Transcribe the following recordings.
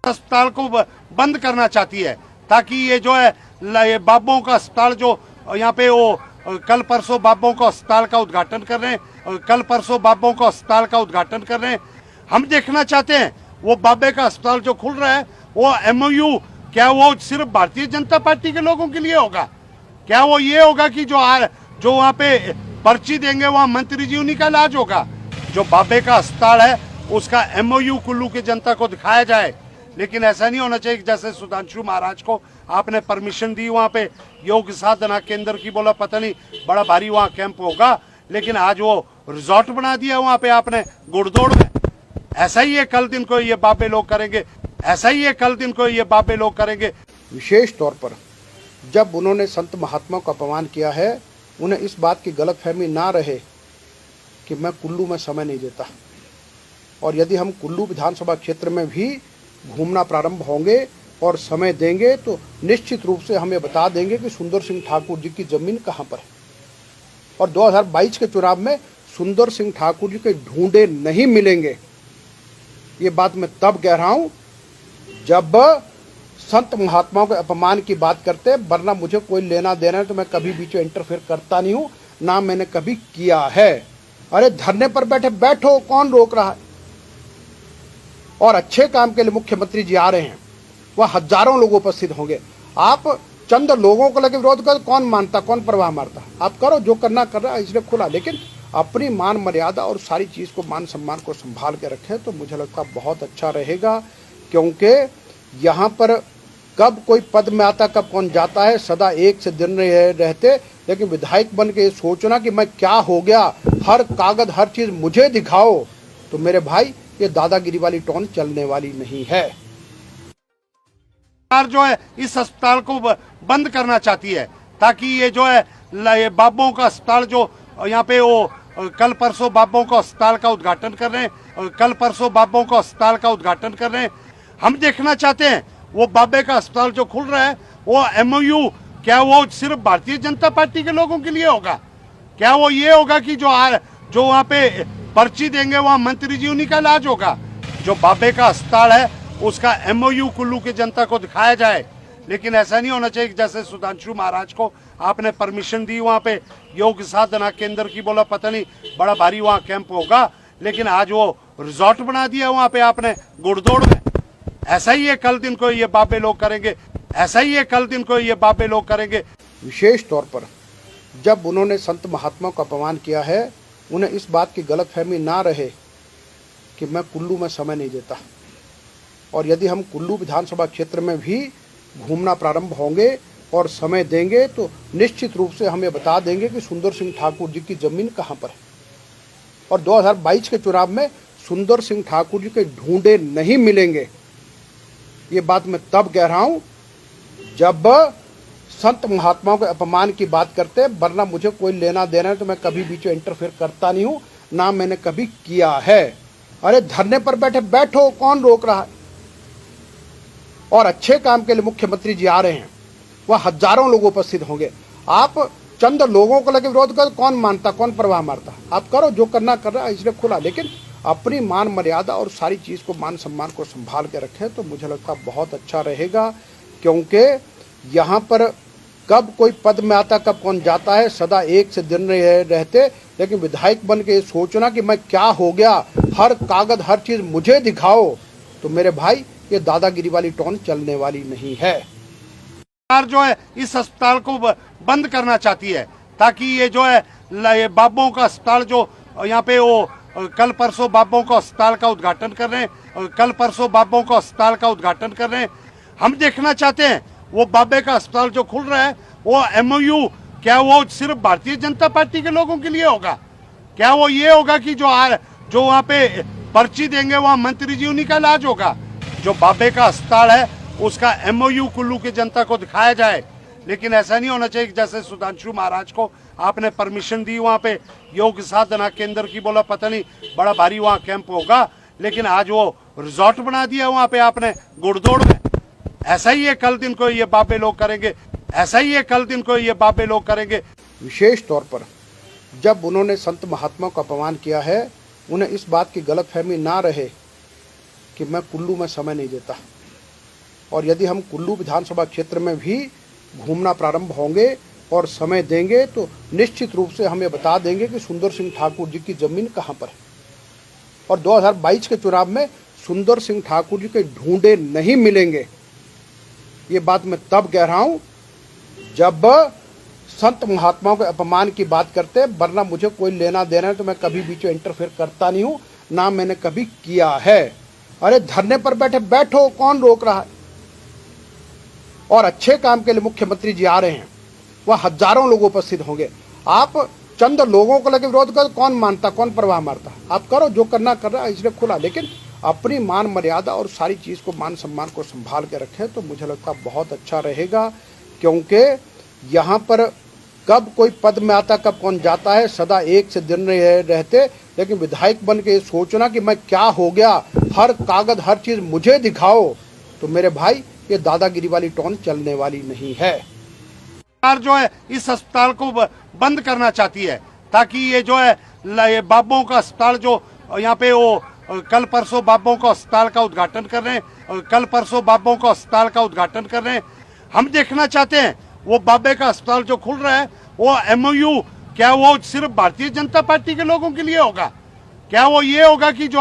अस्पताल को बंद करना चाहती है ताकि ये जो है ये बाबों का अस्पताल जो यहाँ पे वो कल परसों बाबों का अस्पताल का उद्घाटन कर रहे हैं, कल परसों बाबों का अस्पताल का उद्घाटन कर रहे हैं। हम देखना चाहते हैं वो बाबे का अस्पताल जो खुल रहा है वो एमओयू क्या वो सिर्फ भारतीय जनता पार्टी के लोगों के लिए होगा? क्या वो ये होगा कि जो वहाँ पे पर्ची देंगे वहाँ मंत्री जी उन्हीं का इलाज होगा? जो बाबे का अस्पताल है उसका एमओयू कुल्लू की जनता को दिखाया जाए, लेकिन ऐसा नहीं होना चाहिए कि जैसे सुधांशु महाराज को आपने परमिशन दी वहाँ पे योग साधना केंद्र की, बोला पता नहीं बड़ा भारी वहाँ कैंप होगा, लेकिन आज वो रिजॉर्ट बना दिया वहाँ पे आपने गुड़दौड़ में। ऐसा ही है कल दिन को ये बाबे लोग करेंगे, ऐसा ही है कल दिन को ये बाबे लोग करेंगे। विशेष तौर पर जब उन्होंने संत महात्मा का अपमान किया है, उन्हें इस बात की गलतफहमी ना रहे कि मैं कुल्लू में समय नहीं देता, और यदि हम कुल्लू विधानसभा क्षेत्र में भी घूमना प्रारंभ होंगे और समय देंगे तो निश्चित रूप से हमें बता देंगे कि सुंदर सिंह ठाकुर जी की जमीन कहाँ पर है। और 2022 के चुनाव में सुंदर सिंह ठाकुर जी के ढूंढे नहीं मिलेंगे, ये बात मैं तब कह रहा हूं जब संत महात्माओं के अपमान की बात करते, वरना मुझे कोई लेना देना है तो मैं कभी बीच में इंटरफेयर करता नहीं हूं, ना मैंने कभी किया है। अरे धरने पर बैठे बैठो, कौन रोक रहा है? और अच्छे काम के लिए मुख्यमंत्री जी आ रहे हैं, वह हजारों लोग उपस्थित होंगे। आप चंद लोगों को लेकर विरोध कर कौन मानता, कौन परवाह मारता? आप करो जो करना कर रहा है, इसलिए खुला, लेकिन अपनी मान मर्यादा और सारी चीज को, मान सम्मान को संभाल के रखें तो मुझे लगता बहुत अच्छा रहेगा। क्योंकि यहाँ पर कब कोई पद में आता, कब कौन जाता है, सदा एक से दिन रहते, लेकिन विधायक बन के सोचना कि मैं क्या हो गया, हर कागज हर चीज मुझे दिखाओ, तो मेरे भाई ये दादागिरी वाली टोन चलने वाली नहीं है। सरकार जो है इस अस्पताल को बंद करना चाहती है ताकि ये जो है ये बाबों का अस्पताल जो यहाँ पे वो कल परसों बाबों का अस्पताल का उद्घाटन कर रहे हैं, कल परसों बाबों का अस्पताल का उद्घाटन कर रहे हैं। हम देखना चाहते हैं वो बाबे का अस्पताल जो खुल रहा है वो एमओयू क्या वो सिर्फ भारतीय जनता पार्टी के लोगों के लिए होगा? क्या वो ये होगा कि जो वहाँ पे पर्ची देंगे वहाँ मंत्री जी उन्हीं का इलाज होगा? जो बाबे का अस्पताल है उसका एमओयू कुल्लू की जनता को दिखाया जाए, लेकिन ऐसा नहीं होना चाहिए कि जैसे सुधांशु महाराज को आपने परमिशन दी वहाँ पे योग साधना केंद्र की, बोला पता नहीं बड़ा भारी वहाँ कैंप होगा, लेकिन आज वो रिजॉर्ट बना दिया वहाँ पे आपने गुड़दौड़ में। ऐसा ही है कल दिन को ये बाबे लोग करेंगे, ऐसा ही है कल दिन को ये बाबे लोग करेंगे। विशेष तौर पर जब उन्होंने संत महात्मा का अपमान किया है, उन्हें इस बात की गलतफहमी ना रहे कि मैं कुल्लू में समय नहीं देता, और यदि हम कुल्लू विधानसभा क्षेत्र में भी घूमना प्रारंभ होंगे और समय देंगे तो निश्चित रूप से हमें बता देंगे कि सुंदर सिंह ठाकुर जी की जमीन कहाँ पर है। और 2022 के चुनाव में सुंदर सिंह ठाकुर जी के ढूंढे नहीं मिलेंगे, ये बात मैं तब कह रहा हूं जब संत महात्माओं के अपमान की बात करते, वरना मुझे कोई लेना देना है तो मैं कभी बीच में इंटरफेयर करता नहीं हूं, ना मैंने कभी किया है। अरे धरने पर बैठे बैठो, कौन रोक रहा है? और अच्छे काम के लिए मुख्यमंत्री जी आ रहे हैं, वह हजारों लोग उपस्थित होंगे। आप चंद लोगों को लेकर विरोध कर कौन मानता, कौन परवाह मारता? आप करो जो करना कर रहा है, इसलिए खुला, लेकिन अपनी मान मर्यादा और सारी चीज को, मान सम्मान को संभाल के रखें तो मुझे लगता बहुत अच्छा रहेगा। क्योंकि यहाँ पर कब कोई पद में आता, कब कौन जाता है, सदा एक से दिन रहते, लेकिन विधायक बन के सोचना कि मैं क्या हो गया, हर कागज हर चीज मुझे दिखाओ, तो मेरे भाई ये दादागिरी वाली टोन चलने वाली नहीं है। सरकार जो है इस अस्पताल को बंद करना चाहती है ताकि ये जो है ये बाबों का अस्पताल जो यहाँ पे वो कल परसों बाबों का अस्पताल का उद्घाटन कर रहे हैं, कल परसों बाबों का अस्पताल का उद्घाटन कर रहे हैं। हम देखना चाहते हैं वो बाबे का अस्पताल जो खुल रहा है वो एमओयू क्या वो सिर्फ भारतीय जनता पार्टी के लोगों के लिए होगा? क्या वो ये होगा कि जो वहाँ पे पर्ची देंगे वहाँ मंत्री जी उन्हीं का इलाज होगा? जो बाबे का अस्पताल है उसका एमओयू कुल्लू की जनता को दिखाया जाए, लेकिन ऐसा नहीं होना चाहिए कि जैसे सुधांशु महाराज को आपने परमिशन दी वहाँ पे योग साधना केंद्र की, बोला पता नहीं बड़ा भारी वहाँ कैंप होगा, लेकिन आज वो रिजॉर्ट बना दिया वहाँ पे आपने गुड़दौड़ में। ऐसा ही है कल दिन को ये बाबे लोग करेंगे, ऐसा ही है कल दिन को ये बाबे लोग करेंगे। विशेष तौर पर जब उन्होंने संत महात्मा का अपमान किया है, उन्हें इस बात की गलतफहमी ना रहे कि मैं कुल्लू में समय नहीं देता, और यदि हम कुल्लू विधानसभा क्षेत्र में भी घूमना प्रारंभ होंगे और समय देंगे तो निश्चित रूप से हम ये बता देंगे कि सुंदर सिंह ठाकुर जी की जमीन कहाँ पर है। और 2022 के चुनाव में सुंदर सिंह ठाकुर जी के ढूंढे नहीं मिलेंगे, ये बात मैं तब कह रहा हूं जब संत महात्माओं के अपमान की बात करते, वरना मुझे कोई लेना देना है तो मैं कभी बीच में इंटरफेयर करता नहीं हूं, ना मैंने कभी किया है। अरे धरने पर बैठे बैठो, कौन रोक रहा है। और अच्छे काम के लिए मुख्यमंत्री जी आ रहे हैं, वह हजारों लोग उपस्थित होंगे। आप चंद लोगों को लेकर विरोध कर, कौन मानता, कौन परवाह मारता। आप करो जो करना कर रहा है, इसलिए खुला, लेकिन अपनी मान मर्यादा और सारी चीज को, मान सम्मान को संभाल के रखें तो मुझे लगता बहुत अच्छा रहेगा। क्योंकि यहाँ पर कब कोई पद में आता, कब कौन जाता है, सदा एक से दिन रहते, लेकिन विधायक बन के सोचना कि मैं क्या हो गया, हर कागज हर चीज मुझे दिखाओ, तो मेरे भाई ये दादागिरी वाली टोन चलने वाली नहीं है। सरकार जो है इस अस्पताल को बंद करना चाहती है, ताकि ये जो है ये बाबों का अस्पताल जो यहाँ पे वो कल परसों बाबों का अस्पताल का उद्घाटन कर रहे हैं, कल परसों बाबों का अस्पताल का उद्घाटन कर रहे हैं। हम देखना चाहते हैं वो बाबे का अस्पताल जो खुल रहा है, वो एमओयू क्या वो सिर्फ भारतीय जनता पार्टी के लोगों के लिए होगा? क्या वो ये होगा कि जो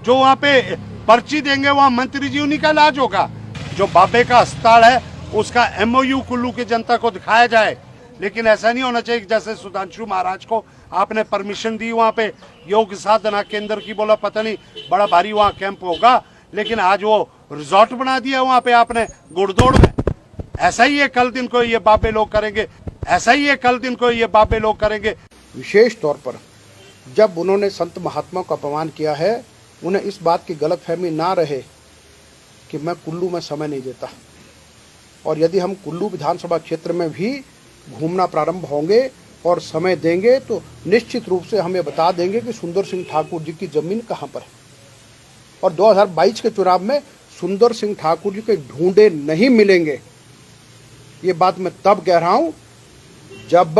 वहाँ पे पर्ची देंगे वहाँ मंत्री जी उन्हीं का इलाज होगा? जो बाबे का अस्पताल है उसका एमओयू कुल्लू की जनता को दिखाया जाए। लेकिन ऐसा नहीं होना चाहिए कि जैसे सुधांशु महाराज को आपने परमिशन दी वहाँ पे योग साधना केंद्र की, बोला पता नहीं बड़ा भारी वहाँ कैंप होगा, लेकिन आज वो रिजॉर्ट बना दिया वहाँ पे आपने गुड़दौड़ में। ऐसा ही है कल दिन को ये बाबे लोग करेंगे, ऐसा ही है कल दिन को ये बाबे लोग करेंगे। विशेष तौर पर जब उन्होंने संत महात्मा का अपमान किया है, उन्हें इस बात की गलतफहमी ना रहे कि मैं कुल्लू में समय नहीं देता। और यदि हम कुल्लू विधानसभा क्षेत्र में भी घूमना प्रारंभ होंगे और समय देंगे तो निश्चित रूप से हम ये बता देंगे कि सुंदर सिंह ठाकुर जी की जमीन कहाँ पर है। और 2022 के चुनाव में सुंदर सिंह ठाकुर जी के ढूंढे नहीं मिलेंगे, ये बात मैं तब कह रहा हूं जब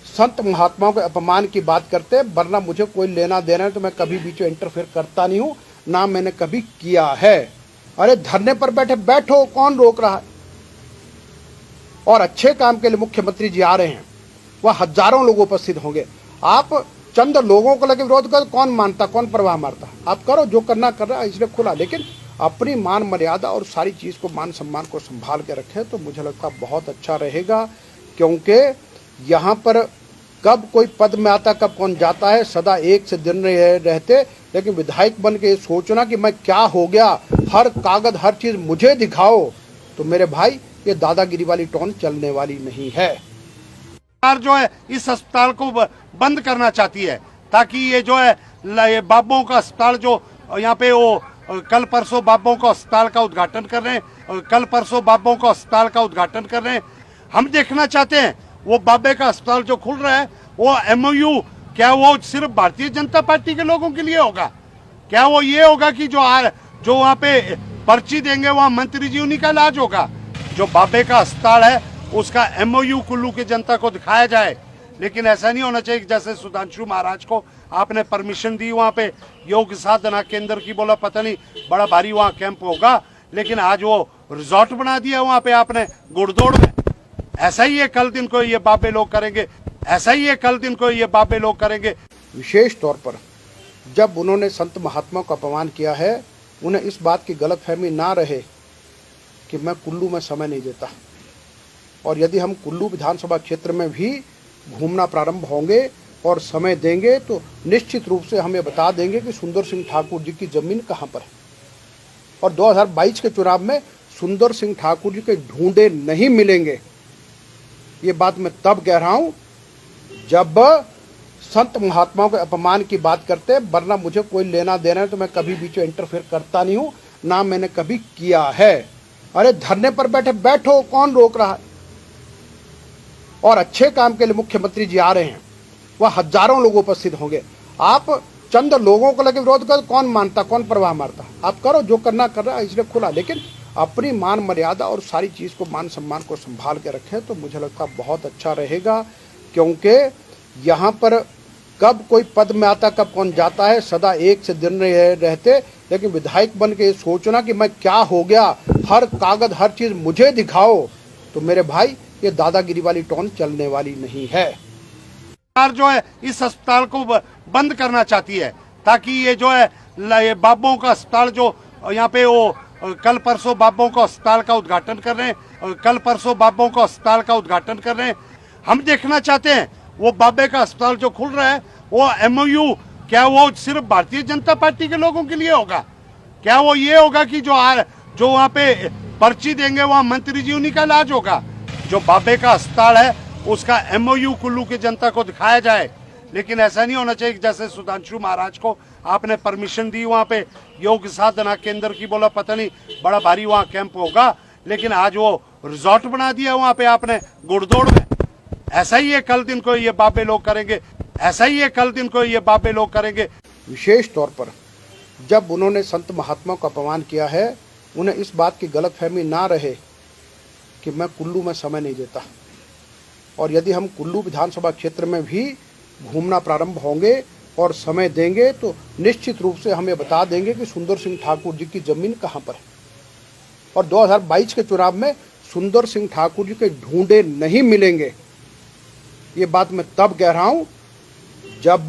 संत महात्माओं के अपमान की बात करते, वरना मुझे कोई लेना देना है तो मैं कभी बीच में इंटरफेयर करता नहीं हूं, ना मैंने कभी किया है। अरे धरने पर बैठे बैठो, कौन रोक रहा है। और अच्छे काम के लिए मुख्यमंत्री जी आ रहे हैं, वह हजारों लोग उपस्थित होंगे। आप चंद लोगों को लेकर विरोध कर, कौन मानता, कौन परवाह मारता। आप करो जो करना कर रहा है, इसलिए खुला, लेकिन अपनी मान मर्यादा और सारी चीज को, मान सम्मान को संभाल के रखें तो मुझे लगता बहुत अच्छा रहेगा। क्योंकि यहाँ पर कब कोई पद में आता, कब कौन जाता है, सदा एक से दिन रहते, लेकिन विधायक बन के सोचना कि मैं क्या हो गया, हर कागज हर चीज मुझे दिखाओ, तो मेरे भाई ये दादागिरी वाली टोन चलने वाली नहीं है। सरकार जो है इस अस्पताल को बंद करना चाहती है, ताकि ये जो है ये बाबों का अस्पताल जो यहाँ पे वो कल परसों बाबों का अस्पताल का उद्घाटन कर रहे हैं, कल परसों बाबों का अस्पताल का उद्घाटन कर रहे हैं। हम देखना चाहते हैं वो बाबे का अस्पताल जो खुल रहा है, वो एमओयू क्या वो सिर्फ भारतीय जनता पार्टी के लोगों के लिए होगा? क्या वो ये होगा कि जो वहाँ पे पर्ची देंगे वहाँ मंत्री जी उन्हीं का इलाज होगा? जो बाबे का अस्पताल है उसका एमओयू कुल्लू की जनता को दिखाया जाए। लेकिन ऐसा नहीं होना चाहिए कि जैसे सुधांशु महाराज को आपने परमिशन दी वहाँ पे योग साधना केंद्र की, बोला पता नहीं बड़ा भारी वहाँ कैंप होगा, लेकिन आज वो रिजॉर्ट बना दिया वहाँ पे आपने गुड़दौड़ में। ऐसा ही है कल दिन को ये बाबे लोग करेंगे, ऐसा ही है कल दिन को ये बाबे लोग करेंगे। विशेष तौर पर जब उन्होंने संत महात्मा का अपमान किया है, उन्हें इस बात की गलतफहमी ना रहे कि मैं कुल्लू में समय नहीं देता। और यदि हम कुल्लू विधानसभा क्षेत्र में भी घूमना प्रारंभ होंगे और समय देंगे तो निश्चित रूप से हम ये बता देंगे कि सुंदर सिंह ठाकुर जी की जमीन कहाँ पर है। और 2022 के चुनाव में सुंदर सिंह ठाकुर जी के ढूंढे नहीं मिलेंगे, ये बात मैं तब कह रहा हूं जब संत महात्माओं के अपमान की बात करते, वरना मुझे कोई लेना देना है तो मैं कभी बीच में इंटरफेयर करता नहीं हूं, ना मैंने कभी किया है। अरे धरने पर बैठे बैठो, कौन रोक रहा है। और अच्छे काम के लिए मुख्यमंत्री जी आ रहे हैं, वह हजारों लोग उपस्थित होंगे। आप चंद लोगों को लेकर विरोध कर, कौन मानता, कौन परवाह मारता। आप करो जो करना कर रहा है, इसलिए खुला, लेकिन अपनी मान मर्यादा और सारी चीज को, मान सम्मान को संभाल के रखें तो मुझे लगता बहुत अच्छा रहेगा। क्योंकि यहाँ पर कब कोई पद में आता, कब कौन जाता है, सदा एक से दिन रहते, लेकिन विधायक बन के ये सोचना कि मैं क्या हो गया, हर कागज हर चीज मुझे दिखाओ, तो मेरे भाई ये दादागिरी वाली टोन चलने वाली नहीं है। सरकार जो है इस अस्पताल को बंद करना चाहती है, ताकि ये जो है ये बाबों का अस्पताल जो यहाँ पे वो कल परसों बाबों का अस्पताल का उद्घाटन कर रहे हैं, कल परसों बाबों का अस्पताल का उद्घाटन कर रहे हैं। हम देखना चाहते हैं वो बाबे का अस्पताल जो खुल रहा है वो एमओयू, क्या वो सिर्फ भारतीय जनता पार्टी के लोगों के लिए होगा? क्या वो ये होगा कि जो वहाँ पे पर्ची देंगे वहाँ मंत्री जी उन्हीं का इलाज होगा? जो बाबे का अस्पताल है उसका एमओयू कुल्लू की जनता को दिखाया जाए, लेकिन ऐसा नहीं होना चाहिए कि जैसे सुधांशु महाराज को आपने परमिशन दी वहाँ पे योग साधना केंद्र की, बोला पता नहीं बड़ा भारी वहाँ कैंप होगा, लेकिन आज वो रिजॉर्ट बना दिया वहाँ पे आपने गुड़दौड़ में। ऐसा ही है कल दिन को ये बाबे लोग करेंगे, ऐसा ही है कल दिन को ये बाबे लोग करेंगे। विशेष तौर पर जब उन्होंने संत महात्मा का अपमान किया है, उन्हें इस बात की गलतफहमी ना रहे कि मैं कुल्लू में समय नहीं देता, और यदि हम कुल्लू विधानसभा क्षेत्र में भी घूमना प्रारंभ होंगे और समय देंगे तो निश्चित रूप से हमें बता देंगे कि सुंदर सिंह ठाकुर जी की जमीन कहाँ पर है। और 2022 के चुनाव में सुंदर सिंह ठाकुर जी के ढूंढे नहीं मिलेंगे, ये बात मैं तब कह रहा हूं जब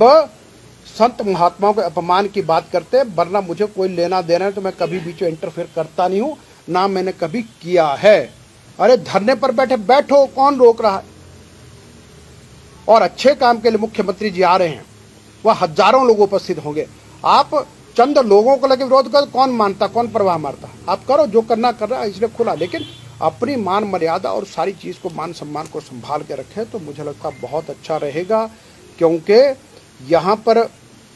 संत महात्माओं के अपमान की बात करते, वरना मुझे कोई लेना देना है तो मैं कभी बीच में इंटरफेयर करता नहीं हूं, ना मैंने कभी किया है। अरे धरने पर बैठे बैठो, कौन रोक रहा है? और अच्छे काम के लिए मुख्यमंत्री जी आ रहे हैं, वह हजारों लोग उपस्थित होंगे। आप चंद लोगों को लगे विरोध कर, कौन मानता, कौन परवाह मारता? आप करो जो करना कर रहा है, इसलिए खुला, लेकिन अपनी मान मर्यादा और सारी चीज को, मान सम्मान को संभाल के रखें तो मुझे लगता बहुत अच्छा रहेगा। क्योंकि यहाँ पर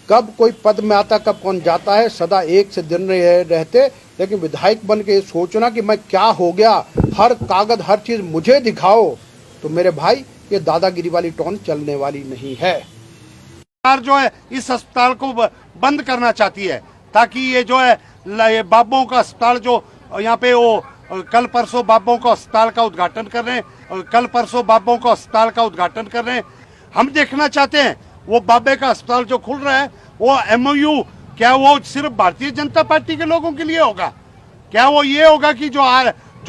कब कोई पद में आता, कब कौन जाता है, सदा एक से दिन रहते, लेकिन विधायक बन के ये सोचना कि मैं क्या हो गया, हर कागज हर चीज मुझे दिखाओ, तो मेरे भाई ये दादागिरी वाली टोन चलने वाली नहीं है। सरकार जो है इस अस्पताल को बंद करना चाहती है, ताकि ये जो है ये बाबों का अस्पताल जो यहाँ पे वो कल परसों बाबों का अस्पताल का उद्घाटन कर रहे हैं, कल परसों बाबों का अस्पताल का उद्घाटन कर रहे हैं। हम देखना चाहते हैं वो बाबे का अस्पताल जो खुल रहा है वो एमओयू, क्या वो सिर्फ भारतीय जनता पार्टी के लोगों के लिए होगा? क्या वो ये होगा कि जो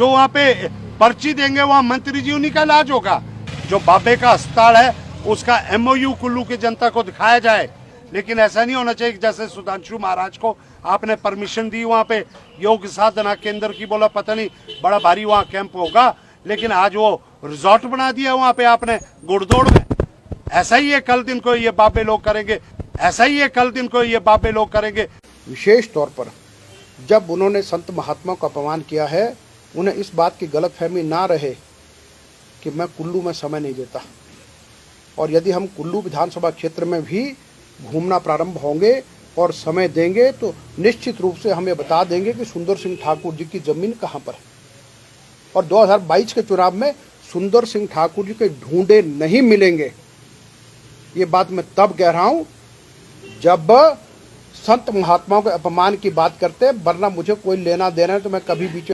वहाँ पे पर्ची देंगे वहाँ मंत्री जी उन्हीं का इलाज होगा? जो बाबे का अस्पताल है उसका एमओयू कुल्लू की जनता को दिखाया जाए, लेकिन ऐसा नहीं होना चाहिए कि जैसे सुधांशु महाराज को आपने परमिशन दी वहाँ पे योग साधना केंद्र की, बोला पता नहीं बड़ा भारी वहाँ कैंप होगा, लेकिन आज वो रिजॉर्ट बना दिया वहाँ पे आपने गुड़दौड़ में। ऐसा ही है कल दिन को ये बाबे लोग करेंगे, ऐसा ही है कल दिन को ये बाबे लोग करेंगे। विशेष तौर पर जब उन्होंने संत महात्मा का अपमान किया है, उन्हें इस बात की गलतफहमी ना रहे कि मैं कुल्लू में समय नहीं देता, और यदि हम कुल्लू विधानसभा क्षेत्र में भी घूमना प्रारंभ होंगे और समय देंगे तो निश्चित रूप से हमें बता देंगे कि सुंदर सिंह ठाकुर जी की जमीन कहाँ पर है। और 2022 के चुनाव में सुंदर सिंह ठाकुर जी के ढूंढे नहीं मिलेंगे, ये बात मैं तब कह रहा हूं जब संत महात्माओं के अपमान की बात करते, वरना मुझे कोई लेना देना है तो मैं कभी बीच